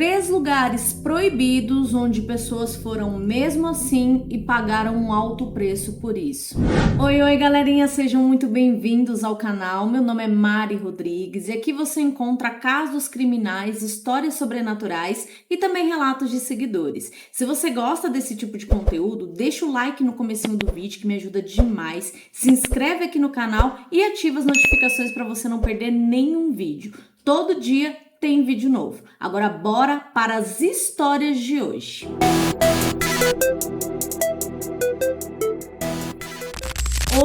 3 lugares proibidos onde pessoas foram mesmo assim e pagaram um alto preço por isso. Oi galerinha, sejam muito bem-vindos ao canal. Meu nome é Mari Rodrigues e aqui você encontra casos criminais, histórias sobrenaturais e também relatos de seguidores. Se você gosta desse tipo de conteúdo, deixa o like no comecinho do vídeo que me ajuda demais. Se inscreve aqui no canal e ativa as notificações para você não perder nenhum vídeo. Todo dia tem vídeo novo. Agora bora para as histórias de hoje.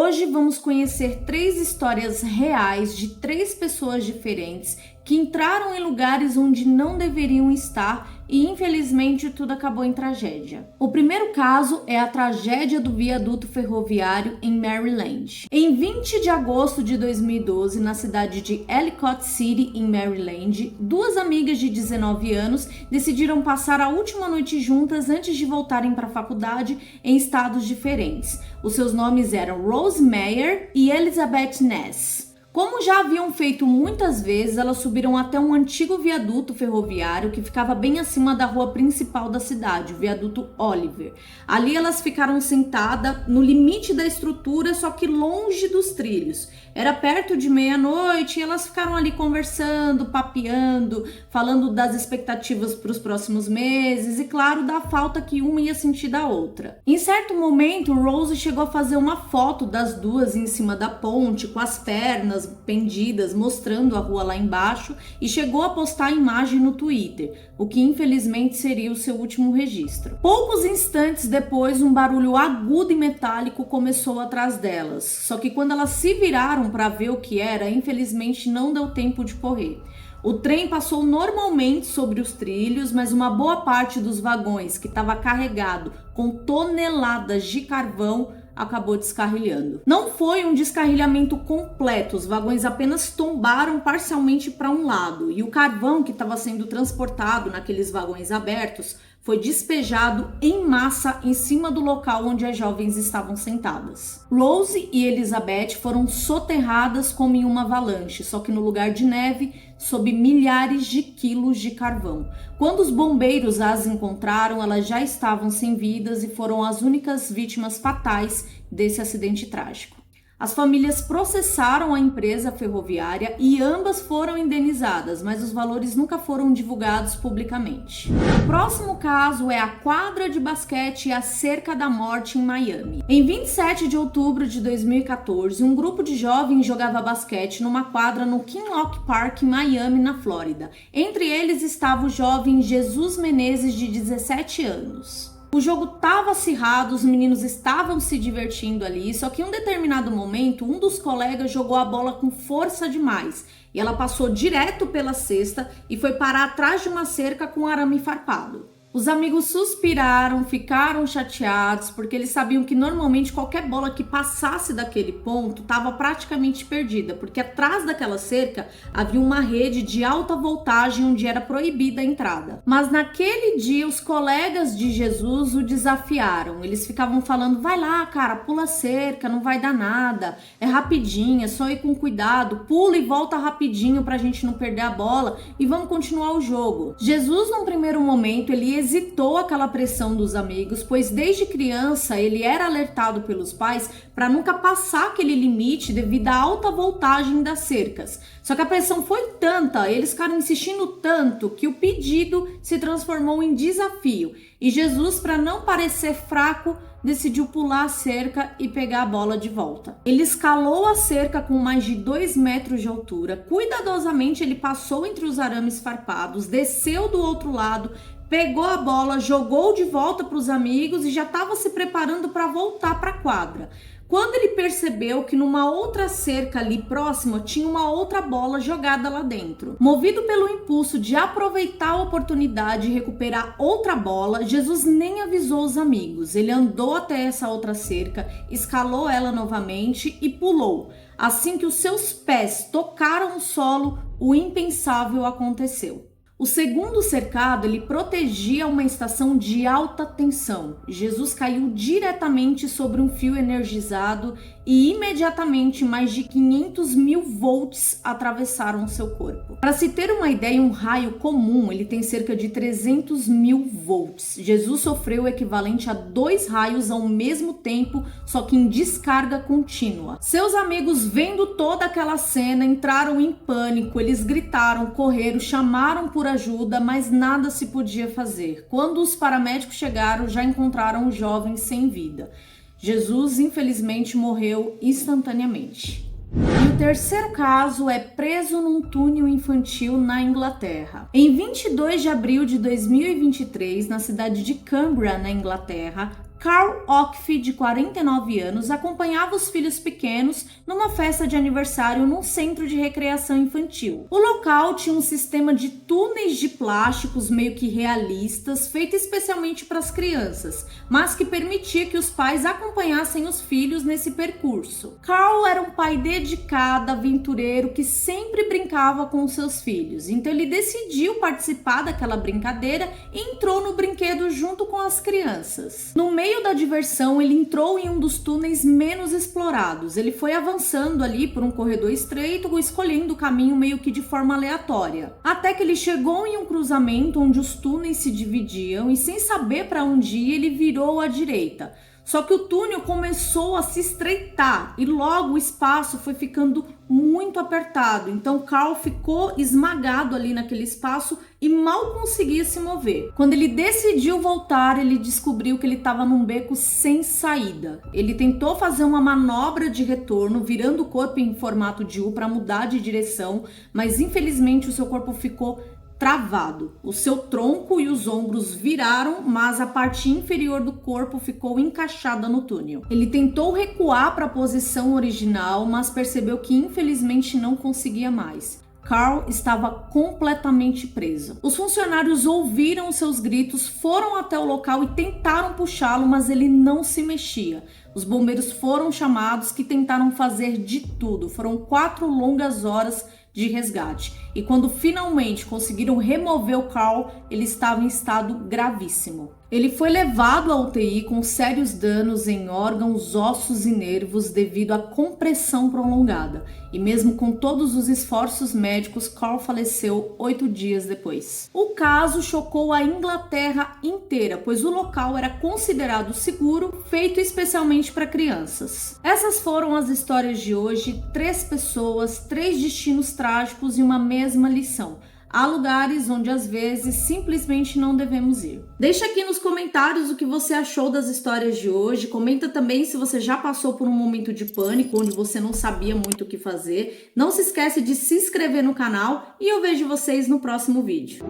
Hoje vamos conhecer 3 histórias reais de 3 pessoas diferentes que entraram em lugares onde não deveriam estar e infelizmente tudo acabou em tragédia. O primeiro caso é a tragédia do viaduto ferroviário em Maryland. Em 20 de agosto de 2012, na cidade de Ellicott City, em Maryland, 2 amigas de 19 anos decidiram passar a última noite juntas antes de voltarem para a faculdade em estados diferentes. Os seus nomes eram Rose Meyer e Elizabeth Ness. Como já haviam feito muitas vezes, elas subiram até um antigo viaduto ferroviário que ficava bem acima da rua principal da cidade, o viaduto Oliver. Ali elas ficaram sentadas no limite da estrutura, só que longe dos trilhos. Era perto de meia-noite e elas ficaram ali conversando, papeando, falando das expectativas para os próximos meses e, claro, da falta que uma ia sentir da outra. Em certo momento, Rose chegou a fazer uma foto das duas em cima da ponte, com as pernas pendidas, mostrando a rua lá embaixo, e chegou a postar a imagem no Twitter, o que infelizmente seria o seu último registro. Poucos instantes depois, um barulho agudo e metálico começou atrás delas, só que quando elas se viraram para ver o que era, infelizmente não deu tempo de correr. O trem passou normalmente sobre os trilhos, mas uma boa parte dos vagões, que estava carregado com toneladas de carvão, acabou descarrilhando. Não foi um descarrilhamento completo, os vagões apenas tombaram parcialmente para um lado e o carvão que estava sendo transportado naqueles vagões abertos foi despejado em massa em cima do local onde as jovens estavam sentadas. Rose e Elizabeth foram soterradas como em uma avalanche, só que no lugar de neve, sob milhares de quilos de carvão. Quando os bombeiros as encontraram, elas já estavam sem vidas e foram as únicas vítimas fatais desse acidente trágico. As famílias processaram a empresa ferroviária e ambas foram indenizadas, mas os valores nunca foram divulgados publicamente. O próximo caso é a quadra de basquete e a cerca da morte em Miami. Em 27 de outubro de 2014, um grupo de jovens jogava basquete numa quadra no Kinloch Park, em Miami, na Flórida. Entre eles estava o jovem Jesus Menezes, de 17 anos. O jogo estava acirrado, os meninos estavam se divertindo ali, só que em um determinado momento, um dos colegas jogou a bola com força demais e ela passou direto pela cesta e foi parar atrás de uma cerca com arame farpado. Os amigos suspiraram, ficaram chateados, porque eles sabiam que normalmente qualquer bola que passasse daquele ponto estava praticamente perdida, porque atrás daquela cerca havia uma rede de alta voltagem onde era proibida a entrada. Mas naquele dia os colegas de Jesus o desafiaram. Eles ficavam falando: vai lá, cara, pula a cerca, não vai dar nada, é rapidinho, é só ir com cuidado, pula e volta rapidinho pra gente não perder a bola e vamos continuar o jogo. Jesus, num primeiro momento, ele hesitou aquela pressão dos amigos, pois desde criança ele era alertado pelos pais para nunca passar aquele limite devido à alta voltagem das cercas. Só que a pressão foi tanta, eles ficaram insistindo tanto, que o pedido se transformou em desafio. E Jesus, para não parecer fraco, decidiu pular a cerca e pegar a bola de volta. Ele escalou a cerca com mais de 2 metros de altura. Cuidadosamente ele passou entre os arames farpados, desceu do outro lado, pegou a bola, jogou de volta para os amigos e já estava se preparando para voltar para a quadra. Quando ele percebeu que numa outra cerca ali próxima tinha uma outra bola jogada lá dentro. Movido pelo impulso de aproveitar a oportunidade e recuperar outra bola, Jesus nem avisou os amigos. Ele andou até essa outra cerca, escalou ela novamente e pulou. Assim que os seus pés tocaram o solo, o impensável aconteceu. O segundo cercado, ele protegia uma estação de alta tensão. Jesus caiu diretamente sobre um fio energizado e imediatamente mais de 500 mil volts atravessaram o seu corpo. Para se ter uma ideia, um raio comum ele tem cerca de 300 mil volts. Jesus sofreu o equivalente a 2 raios ao mesmo tempo, só que em descarga contínua. Seus amigos, vendo toda aquela cena, entraram em pânico, eles gritaram, correram, chamaram por ajuda, mas nada se podia fazer. Quando os paramédicos chegaram, já encontraram o jovem sem vida. Jesus, infelizmente, morreu instantaneamente. E o terceiro caso é preso num túnel infantil na Inglaterra. Em 22 de abril de 2023, na cidade de Cumbria, na Inglaterra, Carl Ockefe, de 49 anos, acompanhava os filhos pequenos numa festa de aniversário num centro de recreação infantil. O local tinha um sistema de túneis de plásticos meio que realistas, feito especialmente para as crianças, mas que permitia que os pais acompanhassem os filhos nesse percurso. Carl era um pai dedicado, aventureiro, que sempre brincava com os seus filhos, então ele decidiu participar daquela brincadeira e entrou no brinquedo junto com as crianças. No meio da diversão, ele entrou em um dos túneis menos explorados. Ele foi avançando ali por um corredor estreito, escolhendo o caminho meio que de forma aleatória. Até que ele chegou em um cruzamento onde os túneis se dividiam e, sem saber para onde ir, ele virou à direita. Só que o túnel começou a se estreitar e logo o espaço foi ficando muito apertado. Então Carl ficou esmagado ali naquele espaço e mal conseguia se mover. Quando ele decidiu voltar, ele descobriu que ele estava num beco sem saída. Ele tentou fazer uma manobra de retorno, virando o corpo em formato de U para mudar de direção, mas infelizmente o seu corpo ficou travado. O seu tronco e os ombros viraram, mas a parte inferior do corpo ficou encaixada no túnel. Ele tentou recuar para a posição original, mas percebeu que infelizmente não conseguia mais. Carl estava completamente preso. Os funcionários ouviram os seus gritos, foram até o local e tentaram puxá-lo, mas ele não se mexia. Os bombeiros foram chamados, que tentaram fazer de tudo. Foram 4 longas horas de resgate. E quando finalmente conseguiram remover o Carl, ele estava em estado gravíssimo. Ele foi levado à UTI com sérios danos em órgãos, ossos e nervos devido à compressão prolongada. E mesmo com todos os esforços médicos, Carl faleceu 8 dias depois. O caso chocou a Inglaterra inteira, pois o local era considerado seguro, feito especialmente para crianças. Essas foram as histórias de hoje. 3 pessoas, 3 destinos trágicos e uma mesma lição. Há lugares onde às vezes simplesmente não devemos ir. Deixa aqui nos comentários o que você achou das histórias de hoje. Comenta também se você já passou por um momento de pânico onde você não sabia muito o que fazer. Não se esquece de se inscrever no canal e eu vejo vocês no próximo vídeo.